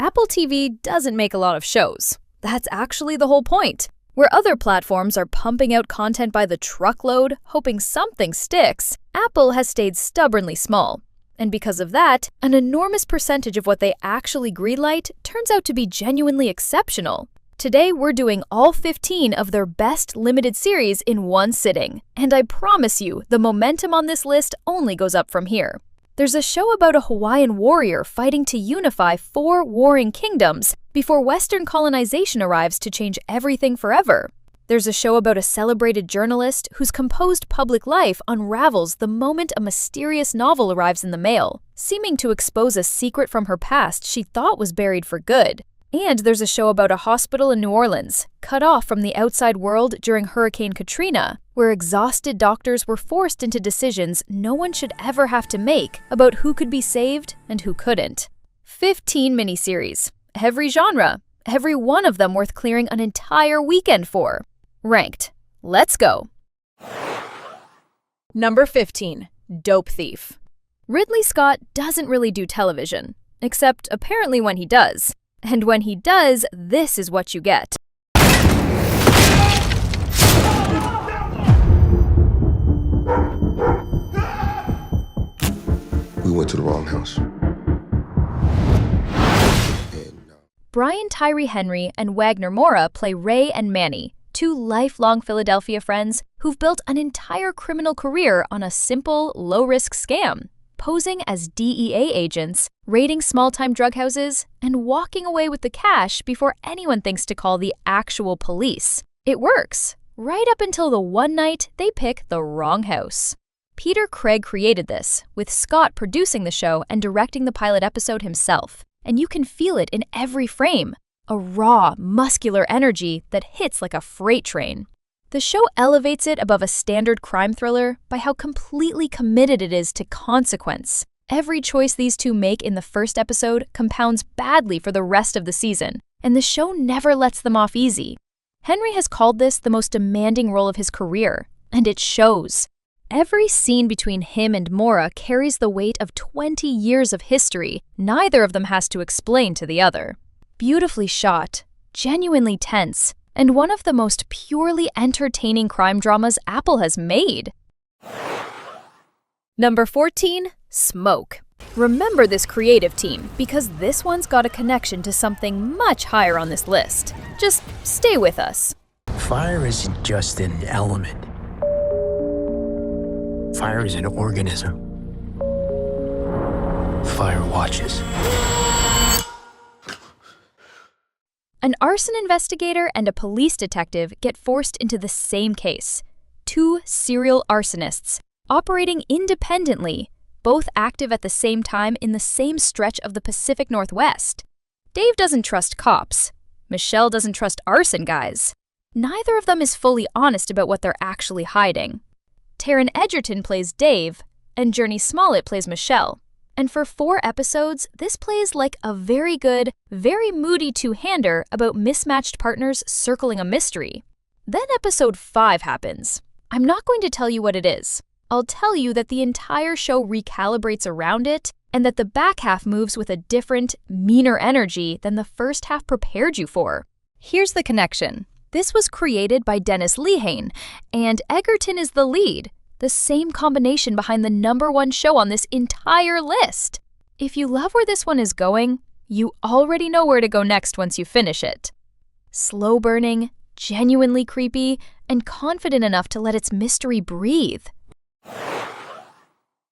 Apple TV doesn't make a lot of shows. That's actually the whole point. Where other platforms are pumping out content by the truckload, hoping something sticks, Apple has stayed stubbornly small. And because of that, an enormous percentage of what they actually greenlight turns out to be genuinely exceptional. Today, we're doing all 15 of their best limited series in one sitting. And I promise you, the momentum on this list only goes up from here. There's a show about a Hawaiian warrior fighting to unify 4 warring kingdoms before Western colonization arrives to change everything forever. There's a show about a celebrated journalist whose composed public life unravels the moment a mysterious novel arrives in the mail, seeming to expose a secret from her past she thought was buried for good. And there's a show about a hospital in New Orleans, cut off from the outside world during Hurricane Katrina, where exhausted doctors were forced into decisions no one should ever have to make about who could be saved and who couldn't. 15 miniseries, every genre, every one of them worth clearing an entire weekend for. Ranked. Let's go. Number 15, Dope Thief. Ridley Scott doesn't really do television, except apparently when he does. And when he does, this is what you get. We went to the wrong house. Brian Tyree Henry and Wagner Moura play Ray and Manny, 2 lifelong Philadelphia friends who've built an entire criminal career on a simple, low-risk scam, posing as DEA agents, raiding small-time drug houses, and walking away with the cash before anyone thinks to call the actual police. It works, right up until the one night they pick the wrong house. Peter Craig created this, with Scott producing the show and directing the pilot episode himself. And you can feel it in every frame, a raw, muscular energy that hits like a freight train. The show elevates it above a standard crime thriller by how completely committed it is to consequence. Every choice these two make in the first episode compounds badly for the rest of the season, and the show never lets them off easy. Henry has called this the most demanding role of his career, and it shows. Every scene between him and Moura carries the weight of 20 years of history neither of them has to explain to the other. Beautifully shot, genuinely tense, and one of the most purely entertaining crime dramas Apple has made. Number 14, Smoke. Remember this creative team, because this one's got a connection to something much higher on this list. Just stay with us. Fire isn't just an element. Fire is an organism. Fire watches. An arson investigator and a police detective get forced into the same case. 2 serial arsonists, operating independently, both active at the same time in the same stretch of the Pacific Northwest. Dave doesn't trust cops. Michelle doesn't trust arson guys. Neither of them is fully honest about what they're actually hiding. Taron Egerton plays Dave, and Jurnee Smollett plays Michelle. And for 4 episodes, this plays like a very good, very moody two-hander about mismatched partners circling a mystery. Then episode 5 happens. I'm not going to tell you what it is. I'll tell you that the entire show recalibrates around it, and that the back half moves with a different, meaner energy than the first half prepared you for. Here's the connection. This was created by Dennis Lehane, and Egerton is the lead. The same combination behind the #1 show on this entire list. If you love where this one is going, you already know where to go next once you finish it. Slow burning, genuinely creepy, and confident enough to let its mystery breathe.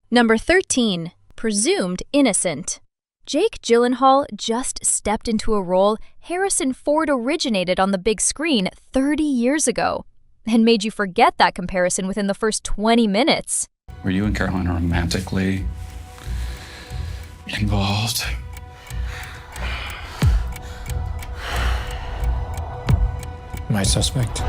Number 13, Presumed Innocent. Jake Gyllenhaal just stepped into a role Harrison Ford originated on the big screen 30 years ago, and made you forget that comparison within the first 20 minutes. Were you and Carolina romantically involved? My suspect?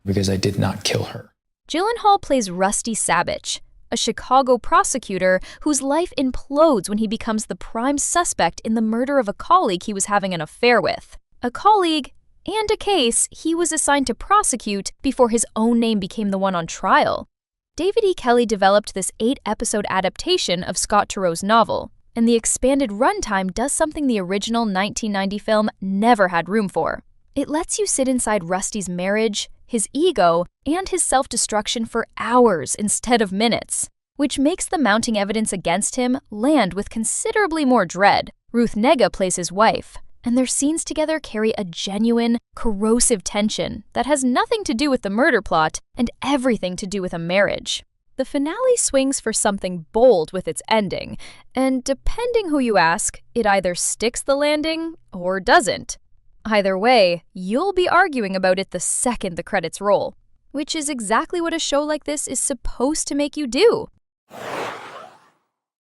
Because I did not kill her. Gyllenhaal plays Rusty Sabich, a Chicago prosecutor whose life implodes when he becomes the prime suspect in the murder of a colleague he was having an affair with. A colleague and a case he was assigned to prosecute before his own name became the one on trial. David E. Kelley developed this 8-episode adaptation of Scott Turow's novel, and the expanded runtime does something the original 1990 film never had room for. It lets you sit inside Rusty's marriage, his ego, and his self-destruction for hours instead of minutes, which makes the mounting evidence against him land with considerably more dread. Ruth Negga plays his wife, and their scenes together carry a genuine, corrosive tension that has nothing to do with the murder plot and everything to do with a marriage. The finale swings for something bold with its ending, and depending who you ask, it either sticks the landing or doesn't. Either way, you'll be arguing about it the second the credits roll, which is exactly what a show like this is supposed to make you do.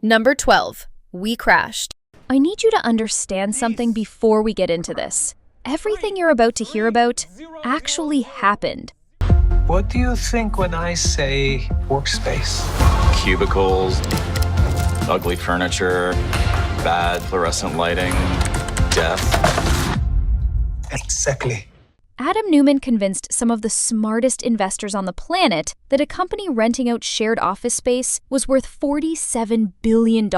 Number 12. We Crashed. I need you to understand something before we get into this. Everything you're about to hear about actually happened. What do you think when I say workspace? Cubicles, ugly furniture, bad fluorescent lighting, death. Exactly. Adam Neumann convinced some of the smartest investors on the planet that a company renting out shared office space was worth $47 billion.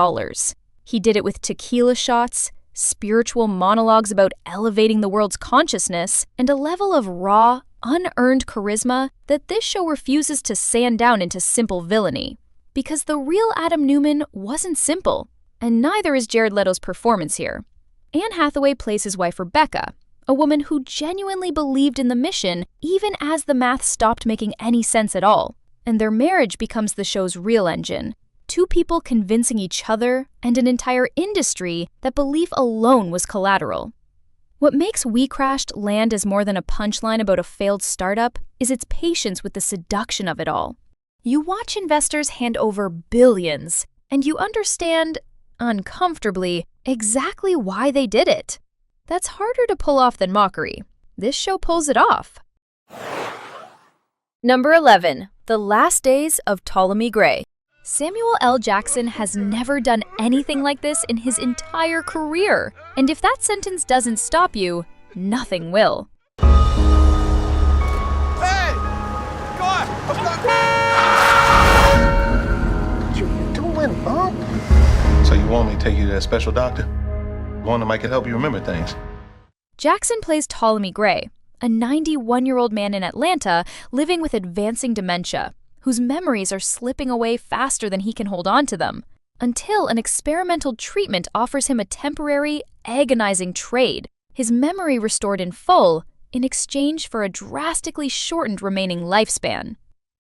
He did it with tequila shots, spiritual monologues about elevating the world's consciousness, and a level of raw, unearned charisma that this show refuses to sand down into simple villainy. Because the real Adam Neumann wasn't simple, and neither is Jared Leto's performance here. Anne Hathaway plays his wife Rebekah, a woman who genuinely believed in the mission even as the math stopped making any sense at all, and their marriage becomes the show's real engine. Two people convincing each other and an entire industry that belief alone was collateral. What makes We Crashed land as more than a punchline about a failed startup is its patience with the seduction of it all. You watch investors hand over billions, and you understand, uncomfortably, exactly why they did it. That's harder to pull off than mockery. This show pulls it off. Number 11. The Last Days of Ptolemy Gray. Samuel L. Jackson has never done anything like this in his entire career. And if that sentence doesn't stop you, nothing will. Hey! Go on! What you doing, Bob? So you want me to take you to that special doctor? One that might can help you remember things. Jackson plays Ptolemy Gray, a 91-year-old man in Atlanta living with advancing dementia, whose memories are slipping away faster than he can hold on to them, until an experimental treatment offers him a temporary, agonizing trade, his memory restored in full, in exchange for a drastically shortened remaining lifespan.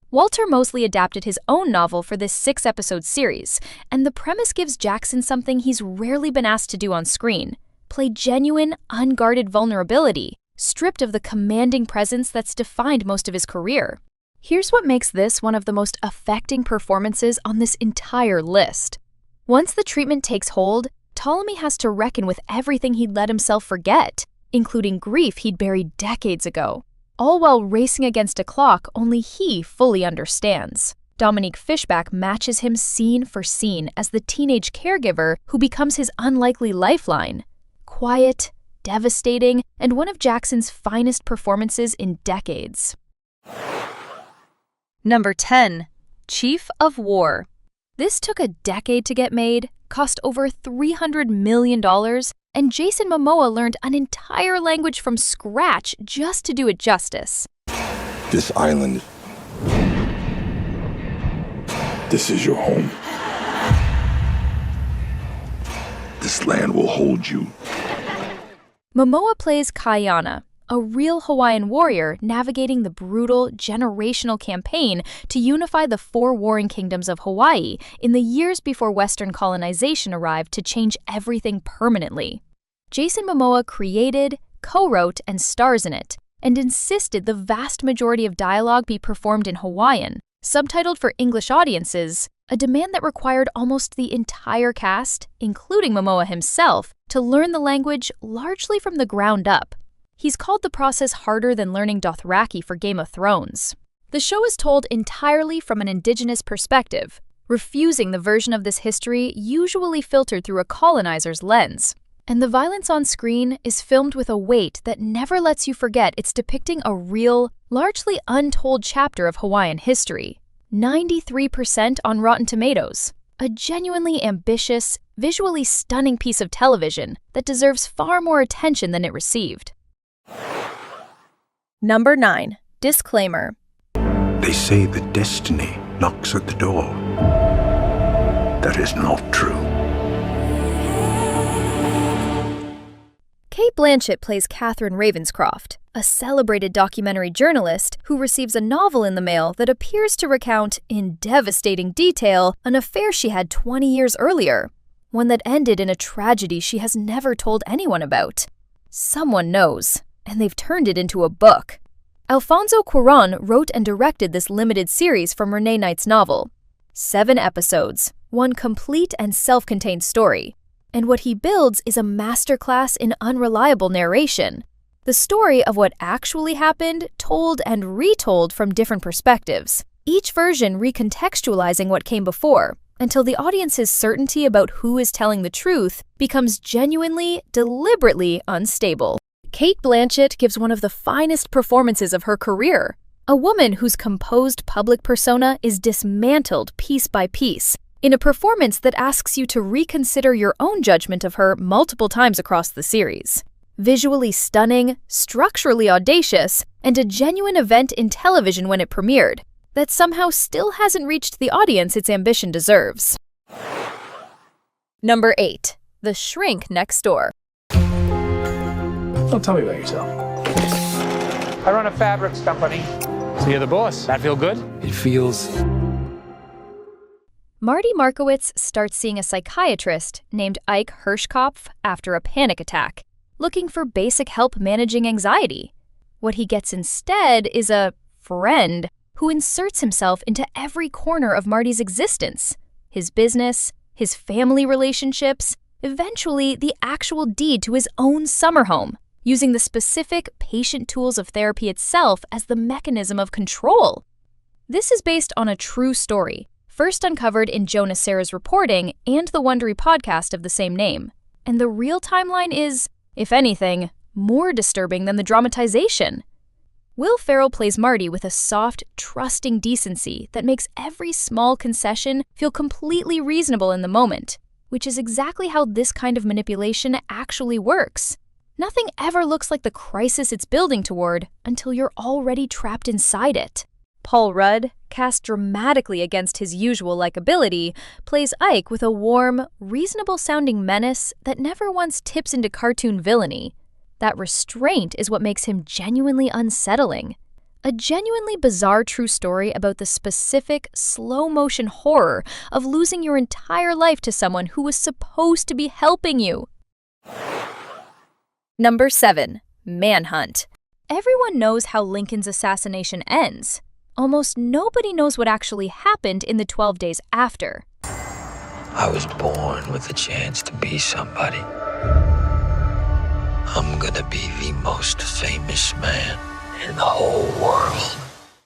Walter Mosley adapted his own novel for this 6-episode series, and the premise gives Jackson something he's rarely been asked to do on screen: play genuine, unguarded vulnerability, stripped of the commanding presence that's defined most of his career. Here's what makes this one of the most affecting performances on this entire list. Once the treatment takes hold, Ptolemy has to reckon with everything he'd let himself forget, including grief he'd buried decades ago, all while racing against a clock only he fully understands. Dominique Fishback matches him scene for scene as the teenage caregiver who becomes his unlikely lifeline. Quiet, devastating, and one of Jackson's finest performances in decades. Number 10. Chief of War. This took a decade to get made, cost over $300 million, and Jason Momoa learned an entire language from scratch just to do it justice. This island, this is your home. This land will hold you. Momoa plays Kaiana, a real Hawaiian warrior navigating the brutal, generational campaign to unify the 4 warring kingdoms of Hawaii in the years before Western colonization arrived to change everything permanently. Jason Momoa created, co-wrote, and stars in it, and insisted the vast majority of dialogue be performed in Hawaiian, subtitled for English audiences, a demand that required almost the entire cast, including Momoa himself, to learn the language largely from the ground up. He's called the process harder than learning Dothraki for Game of Thrones. The show is told entirely from an indigenous perspective, refusing the version of this history usually filtered through a colonizer's lens. And the violence on screen is filmed with a weight that never lets you forget it's depicting a real, largely untold chapter of Hawaiian history. 93% on Rotten Tomatoes. A genuinely ambitious, visually stunning piece of television that deserves far more attention than it received. Number 9. Disclaimer. They say that destiny knocks at the door. That is not true. Cate Blanchett plays Catherine Ravenscroft, a celebrated documentary journalist who receives a novel in the mail that appears to recount, in devastating detail, an affair she had 20 years earlier, one that ended in a tragedy she has never told anyone about. Someone knows, and they've turned it into a book. Alfonso Cuarón wrote and directed this limited series from Renee Knight's novel. 7 episodes, one complete and self-contained story. And what he builds is a masterclass in unreliable narration. The story of what actually happened, told and retold from different perspectives, each version recontextualizing what came before, until the audience's certainty about who is telling the truth becomes genuinely, deliberately unstable. Cate Blanchett gives one of the finest performances of her career, a woman whose composed public persona is dismantled piece by piece, in a performance that asks you to reconsider your own judgment of her multiple times across the series. Visually stunning, structurally audacious, and a genuine event in television when it premiered, that somehow still hasn't reached the audience its ambition deserves. Number 8. The Shrink Next Door. Don't tell me about yourself. I run a fabrics company. So you're the boss. That feel good? It feels... Marty Markowitz starts seeing a psychiatrist named Ike Hirschkopf after a panic attack, looking for basic help managing anxiety. What he gets instead is a friend who inserts himself into every corner of Marty's existence, his business, his family relationships, eventually the actual deed to his own summer home, using the specific patient tools of therapy itself as the mechanism of control. This is based on a true story, first uncovered in Joe Nocera's reporting and the Wondery podcast of the same name. And the real timeline is, if anything, more disturbing than the dramatization. Will Ferrell plays Marty with a soft, trusting decency that makes every small concession feel completely reasonable in the moment, which is exactly how this kind of manipulation actually works. Nothing ever looks like the crisis it's building toward until you're already trapped inside it. Paul Rudd, cast dramatically against his usual likability, plays Ike with a warm, reasonable-sounding menace that never once tips into cartoon villainy. That restraint is what makes him genuinely unsettling. A genuinely bizarre true story about the specific, slow-motion horror of losing your entire life to someone who was supposed to be helping you. Number 7. Manhunt. Everyone knows how Lincoln's assassination ends. Almost nobody knows what actually happened in the 12 days after. I was born with a chance to be somebody. I'm gonna be the most famous man in the whole world.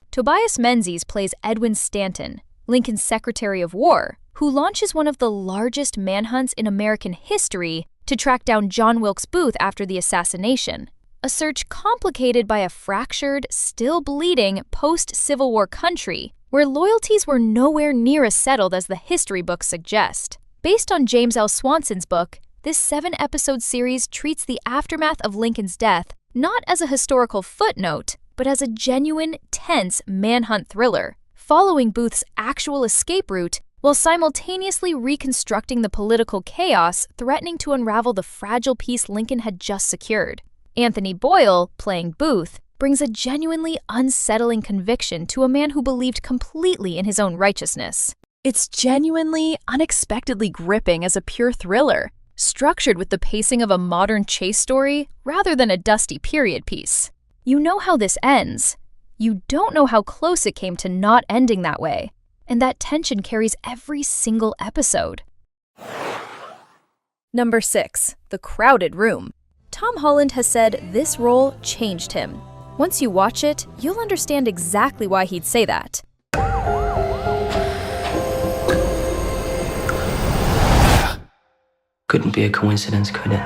Tobias Menzies plays Edwin Stanton, Lincoln's Secretary of War, who launches one of the largest manhunts in American history to track down John Wilkes Booth after the assassination. A search complicated by a fractured, still bleeding post-Civil War country where loyalties were nowhere near as settled as the history books suggest. Based on James L. Swanson's book, this 7-episode series treats the aftermath of Lincoln's death not as a historical footnote, but as a genuine, tense manhunt thriller, following Booth's actual escape route while simultaneously reconstructing the political chaos threatening to unravel the fragile peace Lincoln had just secured. Anthony Boyle, playing Booth, brings a genuinely unsettling conviction to a man who believed completely in his own righteousness. It's genuinely, unexpectedly gripping as a pure thriller, structured with the pacing of a modern chase story rather than a dusty period piece. You know how this ends. You don't know how close it came to not ending that way, and that tension carries every single episode. Number 6. The Crowded Room. Tom Holland has said this role changed him. Once you watch it, you'll understand exactly why he'd say that. Couldn't be a coincidence, could it?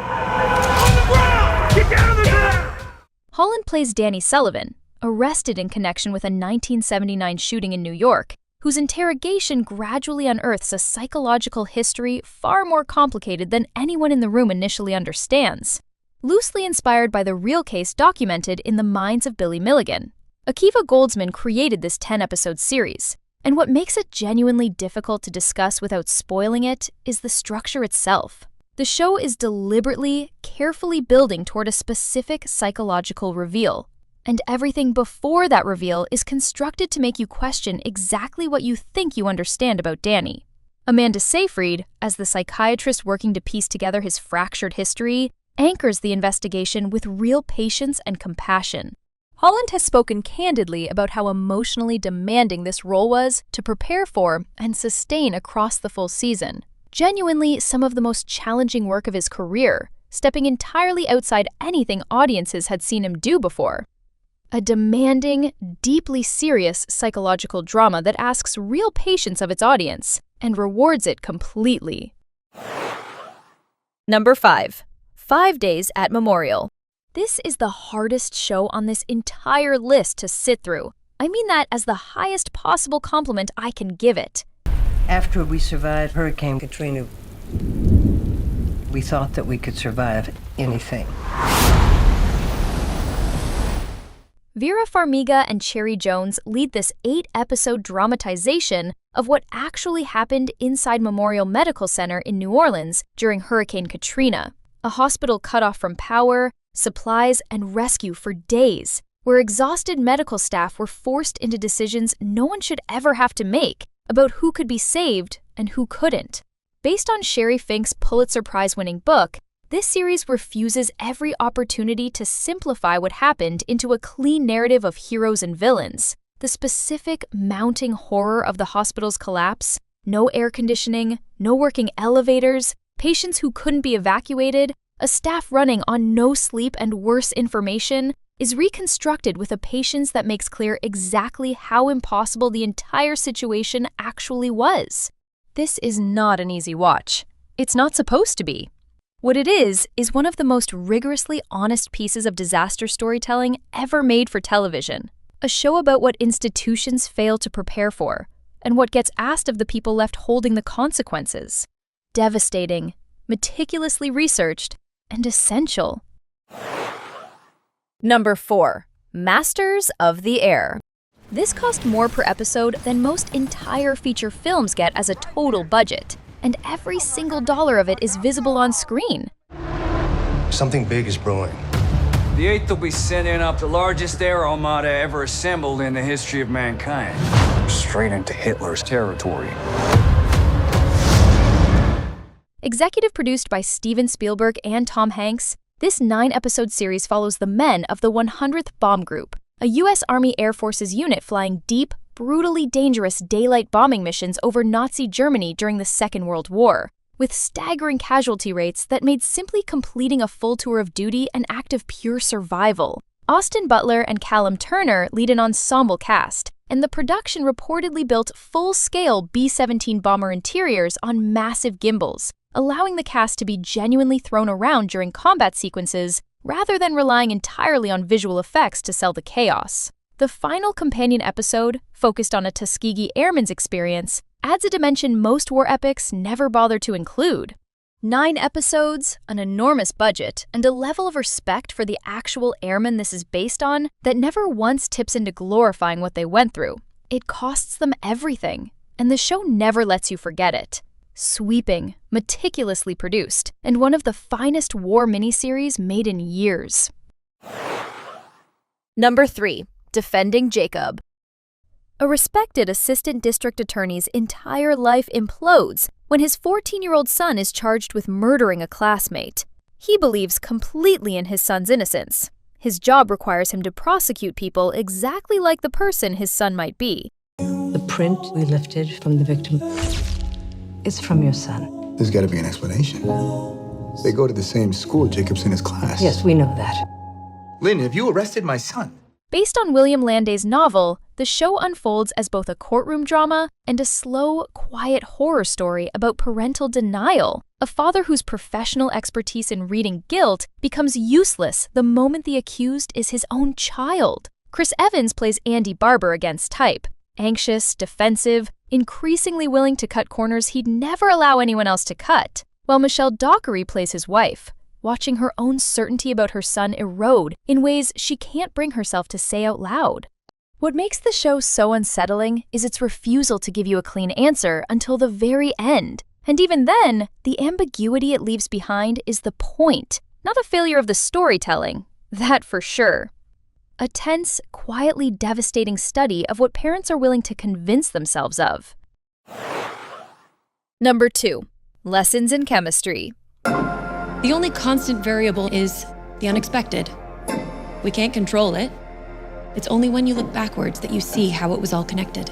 Holland plays Danny Sullivan, arrested in connection with a 1979 shooting in New York, whose interrogation gradually unearths a psychological history far more complicated than anyone in the room initially understands. Loosely inspired by the real case documented in The Minds of Billy Milligan, Akiva Goldsman created this 10-episode series, and what makes it genuinely difficult to discuss without spoiling it is the structure itself. The show is deliberately, carefully building toward a specific psychological reveal, and everything before that reveal is constructed to make you question exactly what you think you understand about Danny. Amanda Seyfried, as the psychiatrist working to piece together his fractured history, anchors the investigation with real patience and compassion. Holland has spoken candidly about how emotionally demanding this role was to prepare for and sustain across the full season. Genuinely some of the most challenging work of his career, stepping entirely outside anything audiences had seen him do before. A demanding, deeply serious psychological drama that asks real patience of its audience and rewards it completely. Number 5. 5 Days at Memorial. This is the hardest show on this entire list to sit through. I mean that as the highest possible compliment I can give it. After we survived Hurricane Katrina, we thought that we could survive anything. Vera Farmiga and Cherry Jones lead this 8-episode dramatization of what actually happened inside Memorial Medical Center in New Orleans during Hurricane Katrina, a hospital cut off from power, supplies, and rescue for days, where exhausted medical staff were forced into decisions no one should ever have to make about who could be saved and who couldn't. Based on Sherry Fink's Pulitzer Prize-winning book, this series refuses every opportunity to simplify what happened into a clean narrative of heroes and villains. The specific mounting horror of the hospital's collapse, no air conditioning, no working elevators, patients who couldn't be evacuated, a staff running on no sleep and worse information, is reconstructed with a patience that makes clear exactly how impossible the entire situation actually was. This is not an easy watch. It's not supposed to be. What it is one of the most rigorously honest pieces of disaster storytelling ever made for television. A show about what institutions fail to prepare for, and what gets asked of the people left holding the consequences. Devastating, meticulously researched, and essential. Number 4. Masters of the Air. This cost more per episode than most entire feature films get as a total budget, and every single dollar of it is visible on screen. Something big is brewing. The 8th will be sending up the largest air armada ever assembled in the history of mankind. Straight into Hitler's territory. Executive produced by Steven Spielberg and Tom Hanks, this 9-episode series follows the men of the 100th Bomb Group, a U.S. Army Air Forces unit flying deep, brutally dangerous daylight bombing missions over Nazi Germany during the Second World War, with staggering casualty rates that made simply completing a full tour of duty an act of pure survival. Austin Butler and Callum Turner lead an ensemble cast, and the production reportedly built full-scale B-17 bomber interiors on massive gimbals, allowing the cast to be genuinely thrown around during combat sequences rather than relying entirely on visual effects to sell the chaos. The final companion episode, focused on a Tuskegee Airman's experience, adds a dimension most war epics never bother to include. 9 episodes, an enormous budget, and a level of respect for the actual airmen this is based on that never once tips into glorifying what they went through. It costs them everything, and the show never lets you forget it. Sweeping, meticulously produced, and one of the finest war miniseries made in years. Number 3. Defending Jacob. A respected assistant district attorney's entire life implodes when his 14-year-old son is charged with murdering a classmate. He believes completely in his son's innocence. His job requires him to prosecute people exactly like the person his son might be. The print we lifted from the victim is from your son. There's got to be an explanation. They go to the same school. Jacob's in his class. Yes, we know that. Lynn, have you arrested my son? Based on William Landay's novel, the show unfolds as both a courtroom drama and a slow, quiet horror story about parental denial, a father whose professional expertise in reading guilt becomes useless the moment the accused is his own child. Chris Evans plays Andy Barber against type, Anxious, defensive, increasingly willing to cut corners he'd never allow anyone else to cut, while Michelle Dockery plays his wife, watching her own certainty about her son erode in ways she can't bring herself to say out loud. What makes the show so unsettling is its refusal to give you a clean answer until the very end. And even then, the ambiguity it leaves behind is the point, not a failure of the storytelling. That for sure. A tense, quietly devastating study of what parents are willing to convince themselves of. Number 2. Lessons in chemistry. The only constant variable is the unexpected. We can't control it. It's only when you look backwards that you see how it was all connected.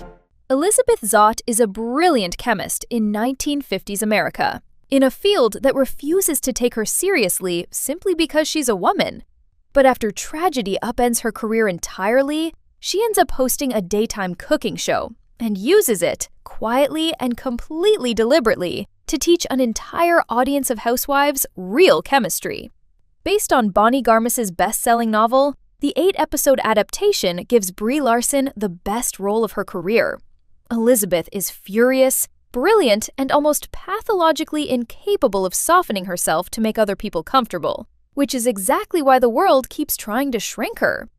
Elizabeth Zott is a brilliant chemist in 1950s America, in a field that refuses to take her seriously simply because she's a woman. But after tragedy upends her career entirely, she ends up hosting a daytime cooking show and uses it, quietly and completely deliberately, to teach an entire audience of housewives real chemistry. Based on Bonnie Garmus's best-selling novel, the 8-episode adaptation gives Brie Larson the best role of her career. Elizabeth is furious, brilliant, and almost pathologically incapable of softening herself to make other people comfortable, which is exactly why the world keeps trying to shrink her.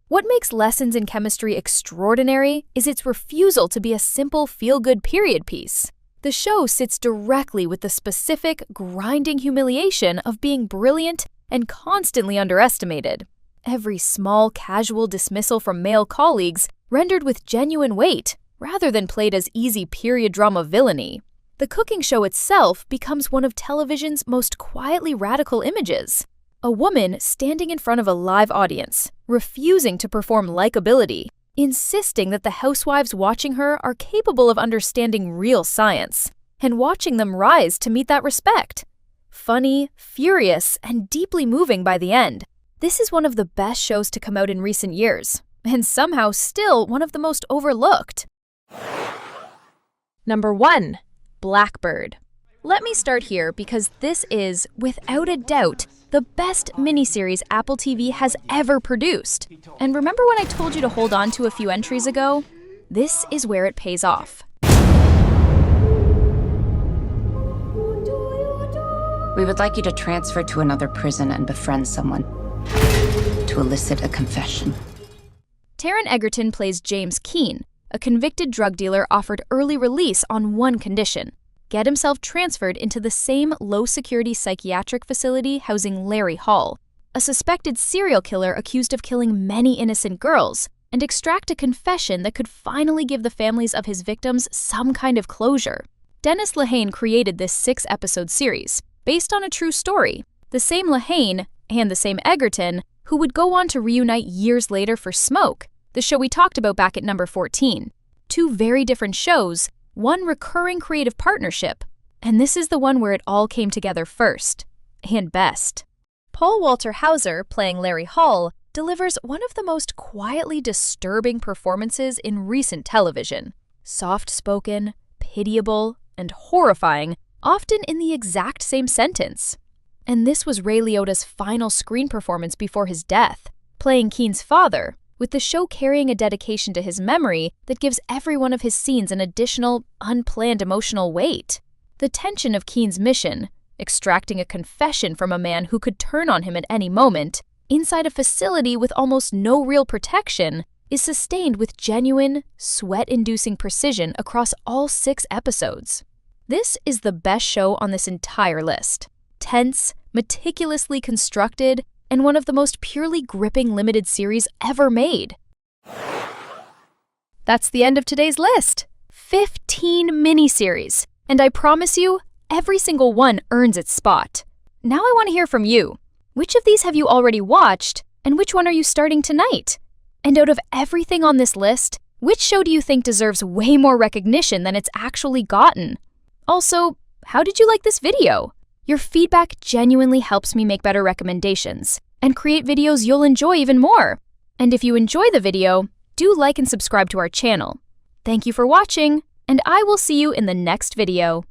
What makes Lessons in Chemistry extraordinary is its refusal to be a simple feel-good period piece. The show sits directly with the specific, grinding humiliation of being brilliant and constantly underestimated. Every small, casual dismissal from male colleagues rendered with genuine weight, rather than played as easy period drama villainy. The cooking show itself becomes one of television's most quietly radical images. A woman standing in front of a live audience, refusing to perform likability, insisting that the housewives watching her are capable of understanding real science, and watching them rise to meet that respect. Funny, furious, and deeply moving by the end, this is one of the best shows to come out in recent years, and somehow still one of the most overlooked. Number 1. Blackbird. Let me start here because this is, without a doubt, the best miniseries Apple TV has ever produced. And remember when I told you to hold on to a few entries ago? This is where it pays off. We would like you to transfer to another prison and befriend someone to elicit a confession. Taron Egerton plays James Keene, a convicted drug dealer offered early release on one condition: get himself transferred into the same low-security psychiatric facility housing Larry Hall, a suspected serial killer accused of killing many innocent girls, and extract a confession that could finally give the families of his victims some kind of closure. Dennis Lehane created this 6-episode series, based on a true story. The same Lehane, and the same Egerton, who would go on to reunite years later for Smoke, the show we talked about back at number 14. Two very different shows, one recurring creative partnership, and this is the one where it all came together first, and best. Paul Walter Hauser, playing Larry Hall, delivers one of the most quietly disturbing performances in recent television. Soft-spoken, pitiable, and horrifying, often in the exact same sentence. And this was Ray Liotta's final screen performance before his death, playing Keene's father, with the show carrying a dedication to his memory that gives every one of his scenes an additional, unplanned emotional weight. The tension of Keene's mission, extracting a confession from a man who could turn on him at any moment, inside a facility with almost no real protection, is sustained with genuine, sweat-inducing precision across all 6 episodes. This is the best show on this entire list. Tense, meticulously constructed, and one of the most purely gripping limited series ever made. That's the end of today's list. 15 miniseries, and I promise you, every single one earns its spot. Now I want to hear from you. Which of these have you already watched, and which one are you starting tonight? And out of everything on this list, which show do you think deserves way more recognition than it's actually gotten? Also, how did you like this video? Your feedback genuinely helps me make better recommendations and create videos you'll enjoy even more. And if you enjoy the video, do like and subscribe to our channel. Thank you for watching, and I will see you in the next video.